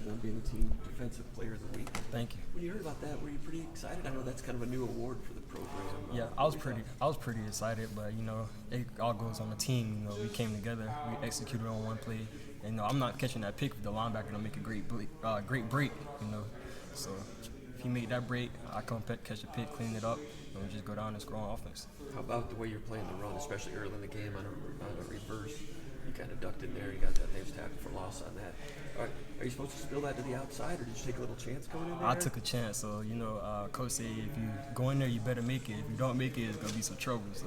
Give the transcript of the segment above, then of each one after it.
on being the team defensive player of the week. Thank you. When you heard about that, were you pretty excited? I know that's kind of a new award for the program. Yeah, I was pretty excited, but it all goes on the team. We came together, we executed on one play. And I'm not catching that pick with the linebacker to make a great break. So if he made that break, I come catch a pick, clean it up, and we just go down and score on offense. How about the way you're playing the run, especially early in the game on a reverse? You kind of ducked in there. You got that famous tackle for loss on that. Are you supposed to spill that to the outside, or did you take a little chance going in there? I took a chance. So, Coach said if you go in there, you better make it. If you don't make it, it's going to be some trouble. So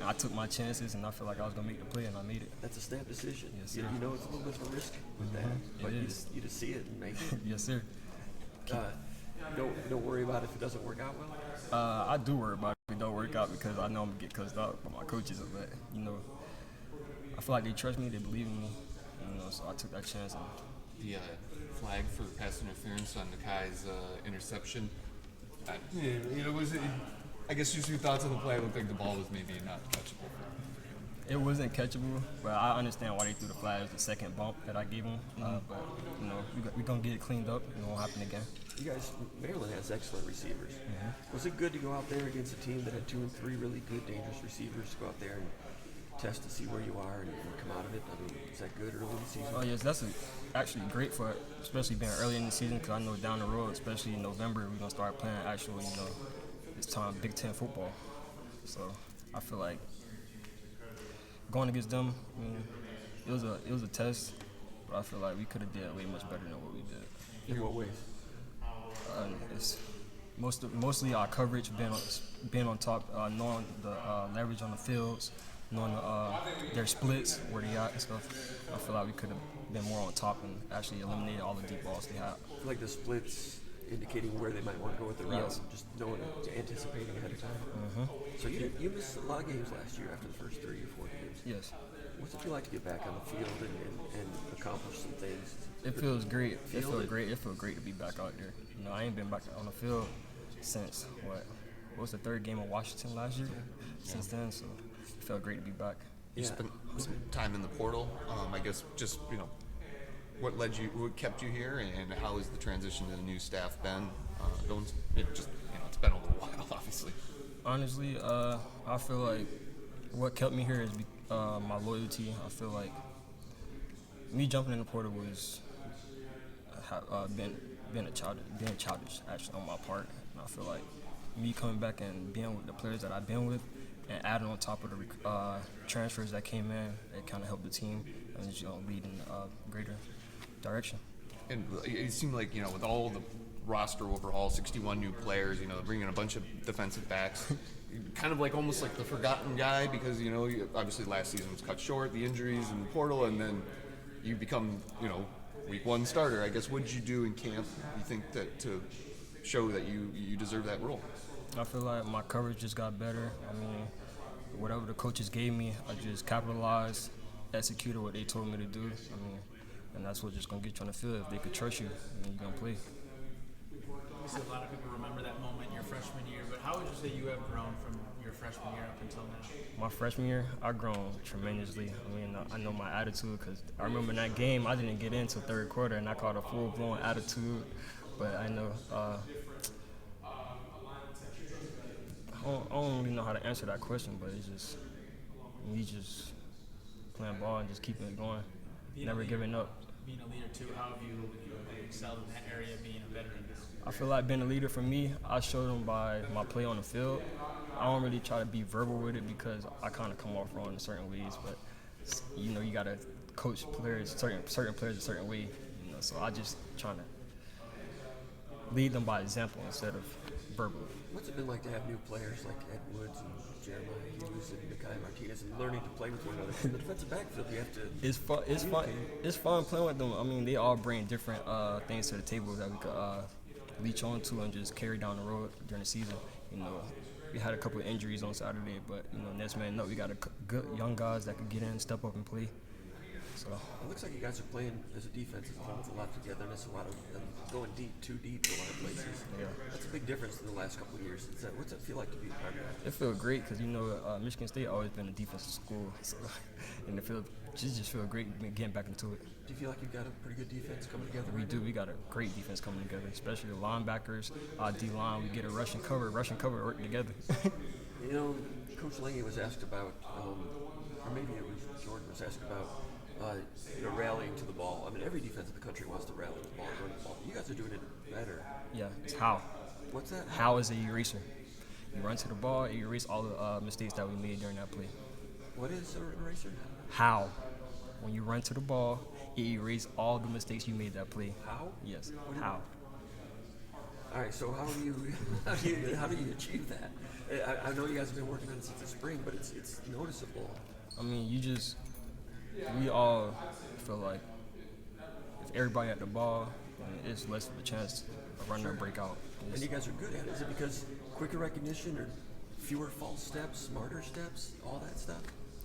I took my chances, and I felt like I was going to make the play, and I made it. That's a snap decision. Yes, sir. You know it's a little bit of a risk with that, but you just see it and make it. Yes, sir. Don't worry about it if it doesn't work out well? I do worry about it if it don't work out because I know I'm going to get cussed out by my coaches. But, I feel like they trust me, they believe in me, so I took that chance. The flag for pass interference on Nakai's interception. I guess just your thoughts on the play. It looked like the ball was maybe not catchable. It wasn't catchable, but I understand why they threw the flag. It was the second bump that I gave them. But we're gonna get it cleaned up. It won't happen again. You guys, Maryland has excellent receivers. Mm-hmm. Was it good to go out there against a team that had 2 and 3 really good, dangerous receivers to go out there and test to see where you are and come out of it? I mean, is that good early in the season? Oh yes, that's actually great for especially being early in the season because I know down the road, especially in November, we're gonna start playing actually. It's time Big Ten football. So I feel like going against them, it was a test, but I feel like we could have did way much better than what we did. In what ways? It's mostly our coverage, being on top, knowing the leverage on the fields, knowing their splits, where they at and stuff. I feel like we could have been more on top and actually eliminated all the deep balls they had. I feel like the splits indicating where they might want to go with the route, Yes. Just knowing it, anticipating ahead of time. Mm-hmm. So you missed a lot of games last year after the first 3 or 4 games. Yes. What's it feel like to get back on the field and accomplish some things? It feels great. It Feel feels it? great. It feels great to be back out there. I ain't been back on the field since what was the 3rd game of Washington last year? Since then, so it felt great to be back. You spent some time in the portal. I guess just what kept you here, and how has the transition to the new staff been? It's been a little while, obviously. Honestly, I feel like what kept me here is my loyalty. I feel like me jumping in the portal was being childish actually on my part. And I feel like me coming back and being with the players that I've been with and adding on top of the transfers that came in, it kind of helped the team and it's lead in a greater direction. And it seemed like, with all the roster overhaul, 61 new players, bringing a bunch of defensive backs, kind of like almost like the forgotten guy because, obviously last season was cut short, the injuries and the portal, and then you become, week 1 starter. I guess, what did you do in camp, you think, that to show that you deserve that role? I feel like my coverage just got better. Whatever the coaches gave me, I just capitalized, executed what they told me to do. And that's what's just going to get you on the field. If they could trust you, you're going to play. Obviously, a lot of people remember that moment your freshman year, but how would you say you have grown from your freshman year up until now? My freshman year, I've grown tremendously. I know my attitude because I remember in that game, I didn't get into 3rd quarter, and I caught a full-blown attitude. But I know I don't really know how to answer that question, but it's just me just playing ball and just keeping it going, never giving up. Being a leader too, how have you excelled in that area, being a veteran? I feel like being a leader for me, I show them by my play on the field. I don't really try to be verbal with it because I kind of come off wrong in certain ways, but you got to coach players, certain players a certain way. So I just trying to lead them by example instead of verbal. What's it been like to have new players like Ed Woods and Jeremiah Hughes and Nakai Martinez and learning to play with one another? In the defensive backfield, you have to. It's fun. It's fun. It's fun playing with them. They all bring different things to the table that we could leech on to and just carry down the road during the season. We had a couple of injuries on Saturday, but next man up, we got good young guys that could get in, step up, and play. So So It looks like you guys are playing as a defense as a whole with a lot of togetherness, a lot of going too deep to a lot of places. Yeah. That's a big difference in the last couple of years. What's it feel like to be a part of that? it feels great because Michigan State always been a defensive school, so and it just feel great getting back into it. Do you feel like you've got a pretty good defense coming together? We right do. now? We got a great defense coming together, especially the linebackers, D-line. We get a rushing cover work together. You know, Coach Lange was asked about, or maybe it was Jordan was asked about, rallying to the ball. I mean, every defense in the country wants to rally to the ball, run the ball. You guys are doing it better. Yeah, it's how. What's that? How is a eraser? You run to the ball, you erase all the mistakes that we made during that play. What is an eraser? How? When you run to the ball, it erases all the mistakes you made that play. How? Yes. What do you How? All right. So how do you achieve that? I know you guys have been working on it since the spring, but it's noticeable. I mean, we all feel like if everybody at the ball, then it's less of a chance of running a breakout. And you guys are good at it. Is it because quicker recognition or fewer false steps, smarter steps, all that stuff?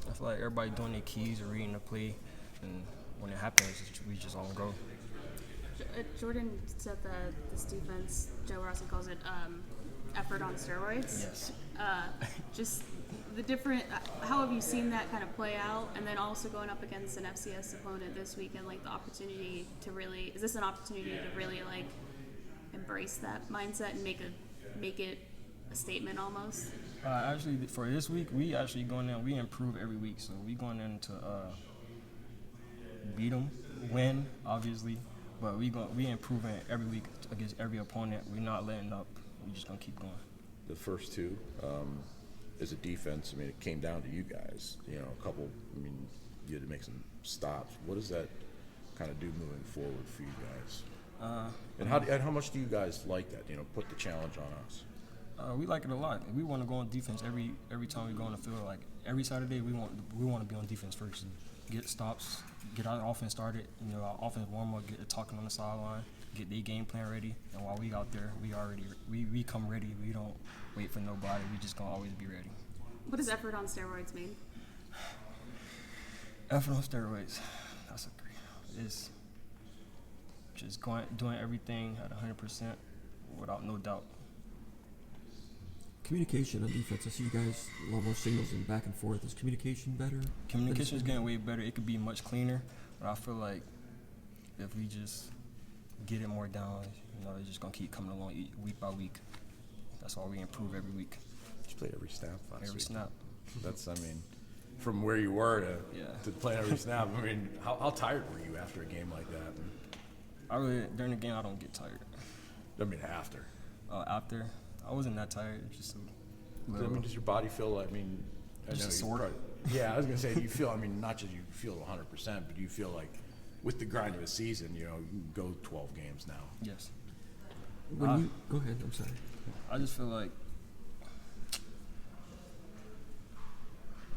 I feel like everybody doing their keys or reading the play, and when it happens, we just on go. Jordan said that this defense, Joe Rossi calls it effort on steroids. Yes. Just the different, how have you seen that kind of play out? And then also going up against an FCS opponent this weekend, like the opportunity to really, is this an opportunity to really like embrace that mindset and make it a statement almost? Actually, for this week, we actually going in. We improve every week, so we going in to beat them, win, obviously, but we improving every week against every opponent. We're not letting up. We just gonna keep going. The first two, as a defense, I mean, it came down to you guys. You had to make some stops. What does that kind of do moving forward for you guys? And how much do you guys like that? Put the challenge on us. We like it a lot. We want to go on defense every time we go on the field. Like every Saturday, we want to be on defense first and get stops, get our offense started. Our offense warm up, get talking on the sideline, get their game plan ready. And while we out there, we come ready. We don't wait for nobody. We just gonna always be ready. What does effort on steroids mean? Effort on steroids. That's a great. It's just doing everything at 100% without no doubt. Communication on defense. I see you guys a lot more signals and back and forth. Is communication better? Communication is getting way better. It could be much cleaner, but I feel like if we just get it more down, it's just gonna keep coming along week by week. That's why we improve every week. You played every snap last Every week. snap. That's, from where you were to play every snap. How tired were you after a game like that? During the game, I don't get tired. After. After, I wasn't that tired. Just a little. Does your body feel? I know Just you sore. Yeah, I was gonna say, do you feel? Not just you feel 100%, but do you feel like with the grind of the season, you can go 12 games now? Yes. Go ahead. I'm sorry. I just feel like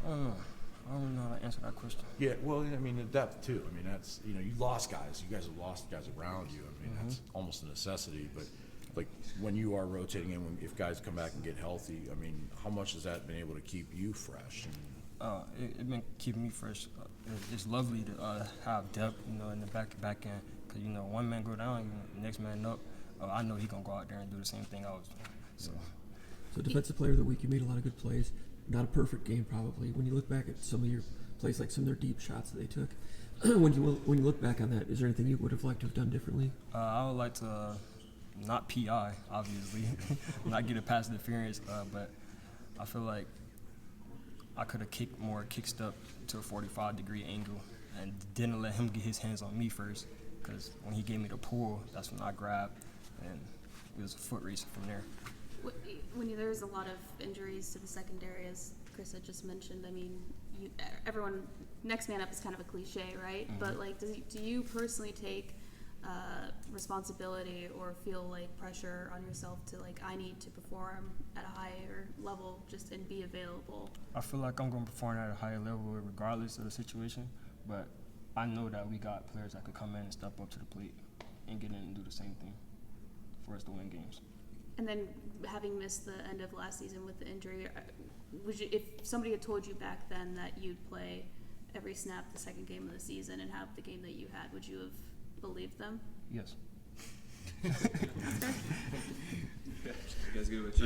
I don't know how to answer that question. Yeah, well, the depth too. That's you lost guys. You guys have lost guys around you. That's almost a necessity. But like when you are rotating in, if guys come back and get healthy, how much has that been able to keep you fresh? It's been keeping me fresh. It's lovely to have depth, in the back end. Because one man go down, the next man up. I know he gonna go out there and do the same thing I was doing. So defensive player of the week, you made a lot of good plays. Not a perfect game, probably. When you look back at some of your plays, like some of their deep shots that they took, when you look back on that, is there anything you would have liked to have done differently? I would like to not PI, obviously, not get a pass interference, but I feel like I could have kicked up to a 45-degree angle and didn't let him get his hands on me first, because when he gave me the pull, that's when I grabbed, and it was a foot race from there. There's a lot of injuries to the secondary, as Chris had just mentioned. Everyone, next man up is kind of a cliche, right? Mm-hmm. But do you personally take responsibility or feel like pressure on yourself to I need to perform at a higher level and be available? I feel like I'm going to perform at a higher level regardless of the situation, but I know that we got players that could come in and step up to the plate and get in and do the same thing for us to win games. And then, having missed the end of last season with the injury, if somebody had told you back then that you'd play every snap the second game of the season and have the game that you had, would you have believed them? Yes. You guys good with that?